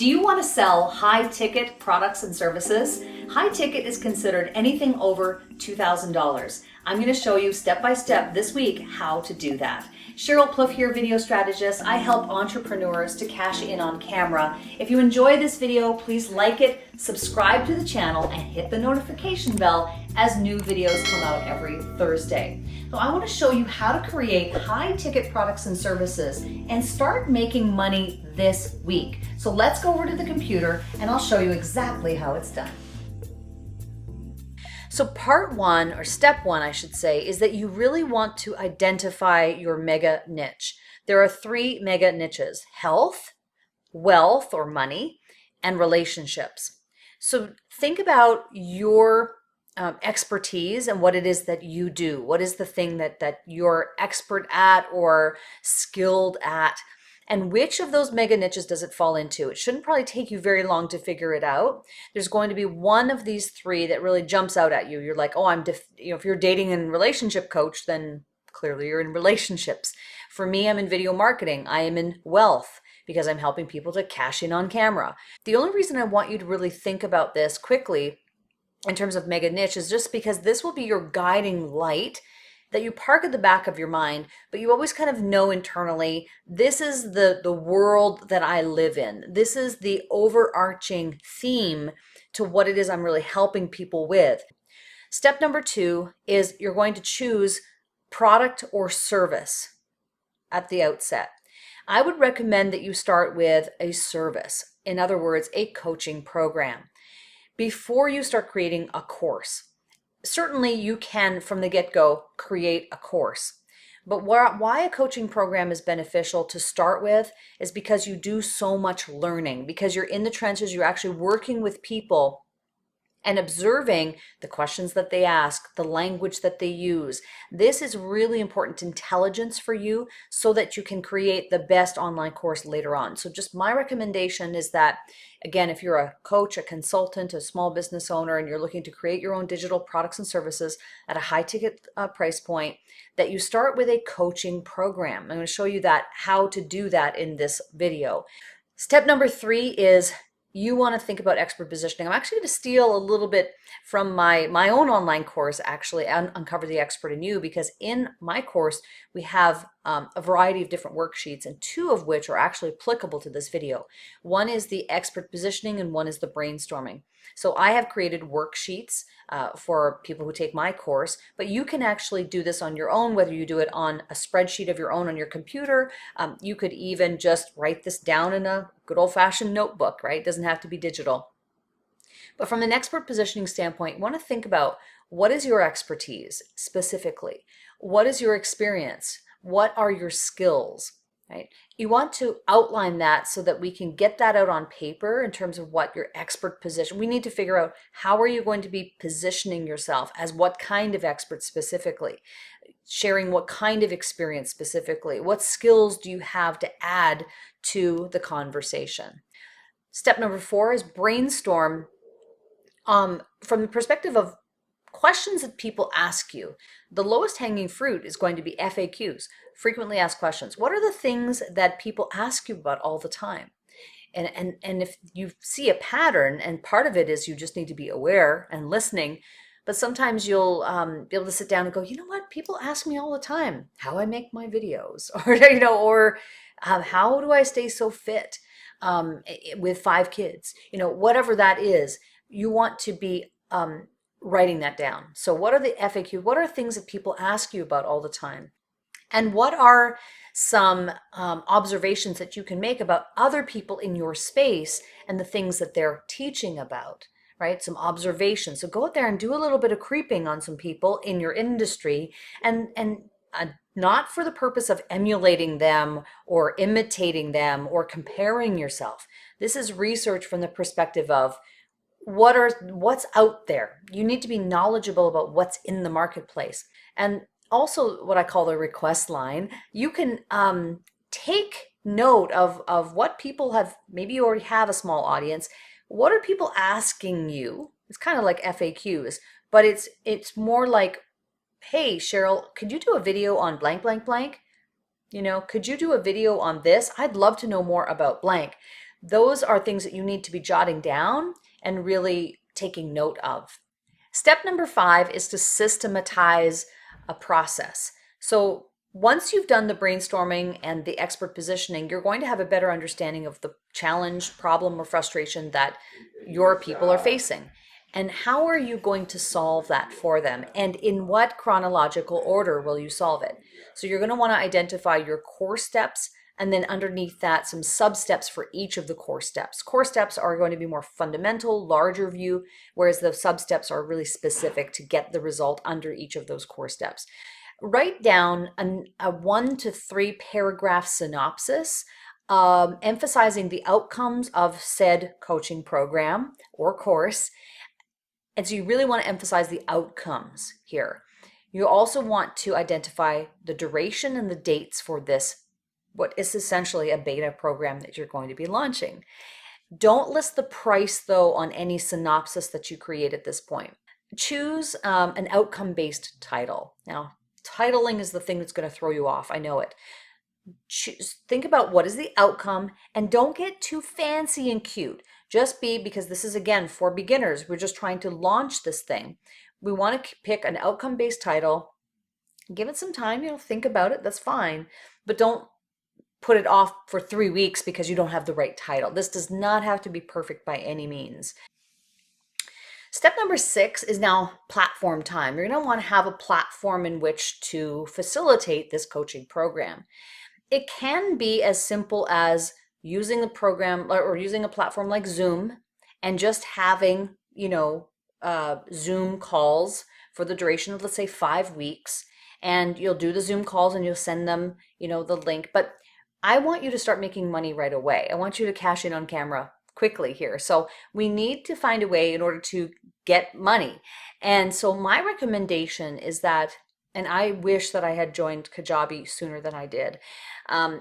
Do you want to sell high-ticket products and services? High-ticket is considered anything over $2,000. I'm going to show you step-by-step this week how to do that. Sheryl Plouffe here, video strategist. I help entrepreneurs to cash in on camera. If you enjoy this video, please like it, subscribe to the channel, and hit the notification bell as new videos come out every Thursday. So I want to show you how to create high-ticket products and services and start making money this week. So let's go over to the computer and I'll show you exactly how it's done. So part one, or step one, I should say, is that you really want to identify your mega niche. There are three mega niches: health, wealth or money, and relationships. So think about your expertise and what it is that you do. What is the thing that you're expert at or skilled at? And which of those mega niches does it fall into? It shouldn't probably take you very long to figure it out. There's going to be one of these three that really jumps out at you. You're like, oh, if you're dating and relationship coach, then clearly you're in relationships. For me, I'm in video marketing. I am in wealth because I'm helping people to cash in on camera. The only reason I want you to really think about this quickly in terms of mega niche is just because this will be your guiding light that you park at the back of your mind, but you always kind of know internally, this is the world that I live in. This is the overarching theme to what it is I'm really helping people with. Step number two is you're going to choose product or service at the outset. I would recommend that you start with a service. In other words, a coaching program before you start creating a course. Certainly you can, from the get-go, create a course. But why a coaching program is beneficial to start with is because you do so much learning, because you're in the trenches, you're actually working with people and observing the questions that they ask, the language that they use. This is really important intelligence for you so that you can create the best online course later on. So just my recommendation is that, again, if you're a coach, a consultant, a small business owner, and you're looking to create your own digital products and services at a high ticket price point, that you start with a coaching program. I'm going to show you how to do that in this video. Step number three is you want to think about expert positioning. I'm actually going to steal a little bit from my own online course, actually, Uncover the Expert in You, because in my course, we have a variety of different worksheets, and two of which are actually applicable to this video. One is the expert positioning and one is the brainstorming. So I have created worksheets for people who take my course, but you can actually do this on your own, whether you do it on a spreadsheet of your own on your computer. You could even just write this down in a good old-fashioned notebook, right? It doesn't have to be digital. But from an expert positioning standpoint, you want to think about what is your expertise specifically? What is your experience? What are your skills? Right? You want to outline that so that we can get that out on paper in terms of what your expert position. We need to figure out how are you going to be positioning yourself as what kind of expert specifically, sharing what kind of experience specifically, what skills do you have to add to the conversation. Step number four is brainstorm from the perspective of questions that people ask you. The lowest hanging fruit is going to be FAQs, frequently asked questions. What are the things that people ask you about all the time? And if you see a pattern, and part of it is you just need to be aware and listening, but sometimes you'll be able to sit down and go, you know what, people ask me all the time how I make my videos, or how do I stay so fit with 5 kids, whatever that is. You want to be writing that down. So what are the FAQ? What are things that people ask you about all the time? And what are some observations that you can make about other people in your space and the things that they're teaching about, right? Some observations. So go out there and do a little bit of creeping on some people in your industry, and not for the purpose of emulating them or imitating them or comparing yourself. This is research from the perspective of what's out there. You need to be knowledgeable about what's in the marketplace. And also what I call the request line, you can take note of what people have. Maybe you already have a small audience. What are people asking you? It's kind of like FAQs, but it's more like, hey, Sheryl, could you do a video on blank, blank, blank? Could you do a video on this? I'd love to know more about blank. Those are things that you need to be jotting down and really taking note of. Step number 5 is to systematize a process. So once you've done the brainstorming and the expert positioning, you're going to have a better understanding of the challenge, problem, or frustration that your people are facing. And how are you going to solve that for them? And in what chronological order will you solve it? So you're going to want to identify your core steps, and then underneath that, some sub-steps for each of the core steps. Core steps are going to be more fundamental, larger view, whereas the sub-steps are really specific to get the result under each of those core steps. Write down a 1 to 3 paragraph synopsis emphasizing the outcomes of said coaching program or course. And so you really want to emphasize the outcomes here. You also want to identify the duration and the dates for this, what is essentially a beta program that you're going to be launching. Don't list the price though on any synopsis that you create at this point. Choose an outcome-based title. Now, titling is the thing that's going to throw you off. I know it. Think about what is the outcome, and don't get too fancy and cute. Just be, because this is again for beginners, we're just trying to launch this thing. We want to pick an outcome-based title. Give it some time, think about it, that's fine, but don't put it off for 3 weeks because you don't have the right title. This does not have to be perfect by any means. Step number 6 is now platform time. You're going to want to have a platform in which to facilitate this coaching program. It can be as simple as using the program or using a platform like Zoom and just having, Zoom calls for the duration of, let's say, 5 weeks. And you'll do the Zoom calls and you'll send them, the link. But I want you to start making money right away. I want you to cash in on camera quickly here. So we need to find a way in order to get money. And so my recommendation is that, and I wish that I had joined Kajabi sooner than I did.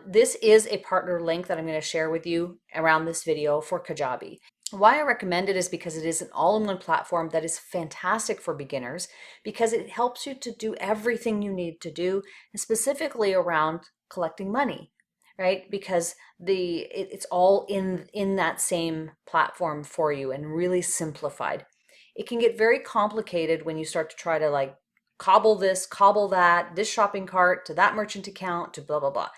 This is a partner link that I'm going to share with you around this video for Kajabi. Why I recommend it is because it is an all-in-one platform that is fantastic for beginners, because it helps you to do everything you need to do, and specifically around collecting money, right? Because it's all in that same platform for you and really simplified. It can get very complicated when you start to try to cobble this, cobble that, this shopping cart to that merchant account to blah, blah, blah.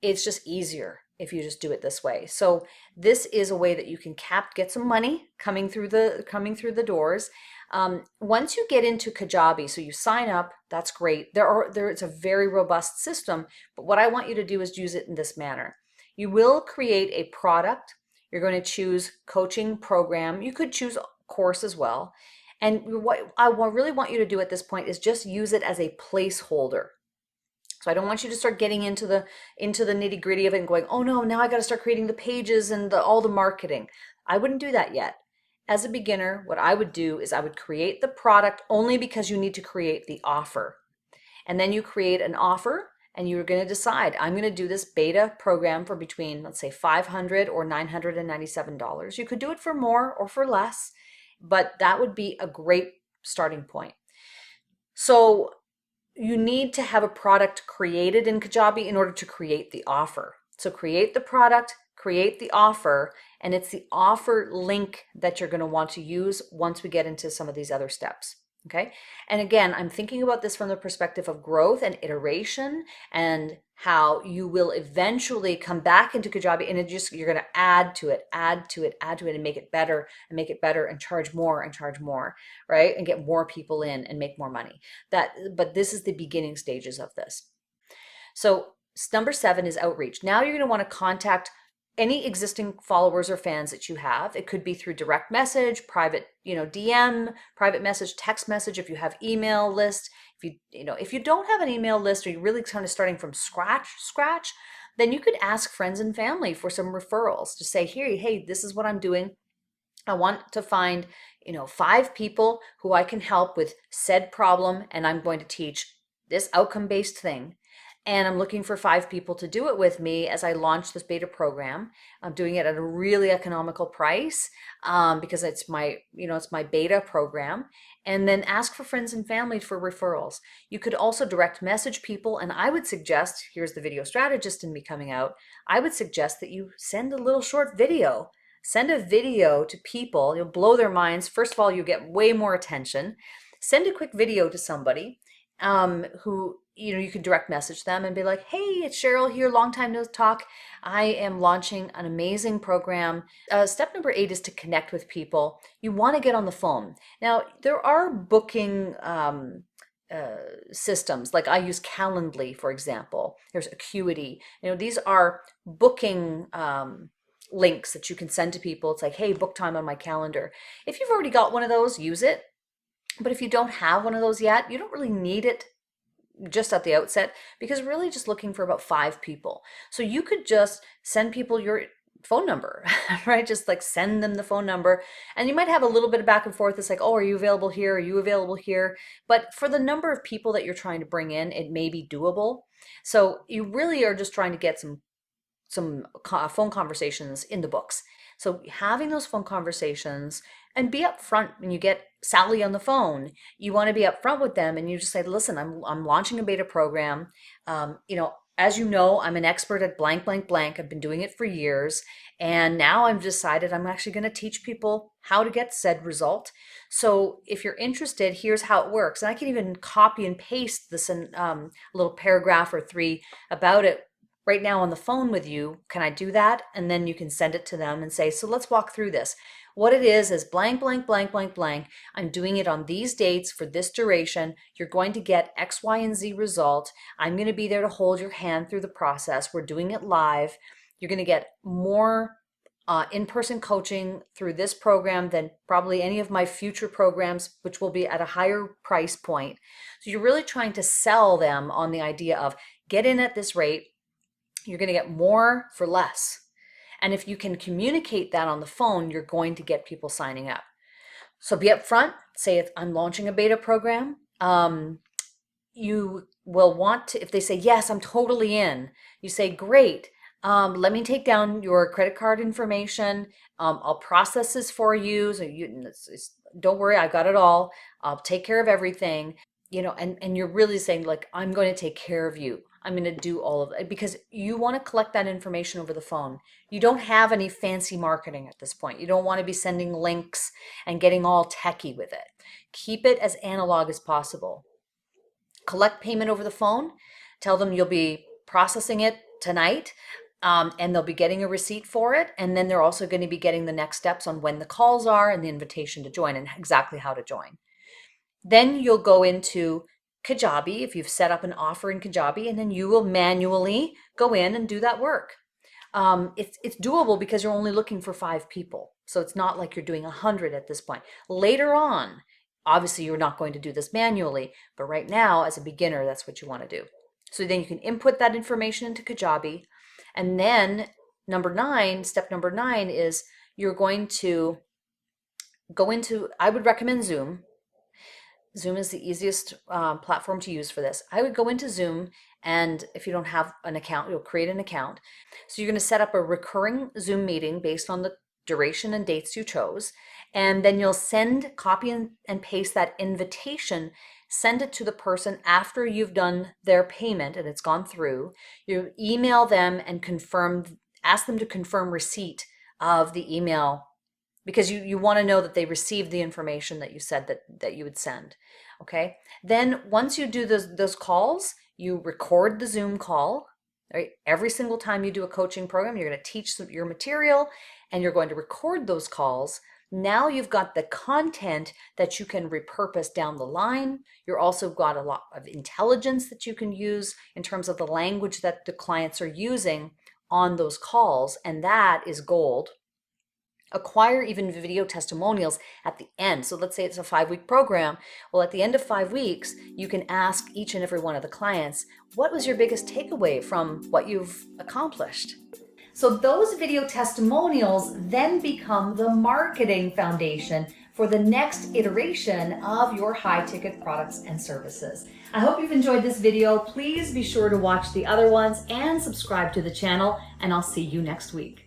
It's just easier if you just do it this way. So this is a way that you can get some money coming through the doors. Once you get into Kajabi, so you sign up, that's great. It's a very robust system, but what I want you to do is use it in this manner. You will create a product. You're going to choose coaching program. You could choose course as well. And what I really want you to do at this point is just use it as a placeholder. So I don't want you to start getting into the nitty gritty of it and going, oh no, now I got to start creating the pages and all the marketing. I wouldn't do that yet. As a beginner, what I would do is I would create the product only because you need to create the offer. And then you create an offer and you're going to decide, I'm going to do this beta program for between, let's say, $500 or $997. You could do it for more or for less, but that would be a great starting point. So you need to have a product created in Kajabi in order to create the offer. So create the product, create the offer, and it's the offer link that you're going to want to use once we get into some of these other steps. Okay. And again, I'm thinking about this from the perspective of growth and iteration and how you will eventually come back into Kajabi and you're going to add to it and make it better and charge more, right? And get more people in and make more money. But this is the beginning stages of this. So number 7 is outreach. Now you're going to want to contact any existing followers or fans that you have. It could be through direct message, private, DM, private message, text message. If you have email list, if you don't have an email list or you're really kind of starting from scratch, then you could ask friends and family for some referrals to say, hey, this is what I'm doing. I want to find, 5 people who I can help with said problem, and I'm going to teach this outcome-based thing. and I'm looking for 5 people to do it with me as I launch this beta program. I'm doing it at a really economical price because it's my, it's my beta program. And then ask for friends and family for referrals. You could also direct message people, and I would suggest, here's the video strategist in me coming out, I would suggest that you send a little short video. Send a video to people. You'll blow their minds. First of all, you get way more attention. Send a quick video to somebody who, you could direct message them and be like, hey, it's Sheryl here, long time no talk. I am launching an amazing program. Step number 8 is to connect with people. You want to get on the phone. Now, there are booking systems, like I use Calendly, for example. There's Acuity. These are booking links that you can send to people. It's like, hey, book time on my calendar. If you've already got one of those, use it. But if you don't have one of those yet, you don't really need it just at the outset, because we're really just looking for about 5 people. So you could just send people your phone number, right? Just like send them the phone number, and you might have a little bit of back and forth. It's like, oh, are you available here? Are you available here? But for the number of people that you're trying to bring in, it may be doable. So you really are just trying to get some phone conversations in the books. So having those phone conversations, and be upfront when you get Sally on the phone. You want to be upfront with them, and you just say, listen, I'm launching a beta program. As you know, I'm an expert at blank, blank, blank. I've been doing it for years. And now I've decided I'm actually going to teach people how to get said result. So if you're interested, here's how it works. And I can even copy and paste this in a little paragraph or 3 about it right now on the phone with you. Can I do that? And then you can send it to them and say, so let's walk through this. What it is blank, blank, blank, blank, blank. I'm doing it on these dates for this duration. You're going to get X, Y, and Z result. I'm going to be there to hold your hand through the process. We're doing it live. You're going to get more in-person coaching through this program than probably any of my future programs, which will be at a higher price point. So you're really trying to sell them on the idea of get in at this rate. You're going to get more for less. And if you can communicate that on the phone, you're going to get people signing up. So be upfront, say I'm launching a beta program. You will want to, if they say, yes, I'm totally in, you say, great. Let me take down your credit card information. I'll process this for you. So don't worry, I got it all. I'll take care of everything. And you're really saying, like, I'm going to take care of you. I'm going to do all of it, because you want to collect that information over the phone. You don't have any fancy marketing at this point. You don't want to be sending links and getting all techy with it. Keep it as analog as possible. Collect payment over the phone. Tell them you'll be processing it tonight, and they'll be getting a receipt for it. And then they're also going to be getting the next steps on when the calls are and the invitation to join and exactly how to join. Then you'll go into Kajabi, if you've set up an offer in Kajabi, and then you will manually go in and do that work. It's doable because you're only looking for 5 people. So it's not like you're doing 100 at this point. Later on, obviously you're not going to do this manually, but right now as a beginner, that's what you want to do. So then you can input that information into Kajabi. And then step number 9 is you're going to go into, I would recommend Zoom. Zoom is the easiest platform to use for this. I would go into Zoom, and if you don't have an account, you'll create an account. So you're going to set up a recurring Zoom meeting based on the duration and dates you chose, and then you'll copy and paste that invitation, send it to the person after you've done their payment and it's gone through. You email them and ask them to confirm receipt of the email, because you want to know that they received the information that you said that you would send. Okay. Then once you do those calls, you record the Zoom call. Right? Every single time you do a coaching program, you're going to teach your material and you're going to record those calls. Now you've got the content that you can repurpose down the line. You're also got a lot of intelligence that you can use in terms of the language that the clients are using on those calls, and that is gold. Acquire even video testimonials at the end. So let's say it's a 5-week program. Well, at the end of 5 weeks, you can ask each and every one of the clients, what was your biggest takeaway from what you've accomplished? So those video testimonials then become the marketing foundation for the next iteration of your high-ticket products and services. I hope you've enjoyed this video. Please be sure to watch the other ones and subscribe to the channel, and I'll see you next week.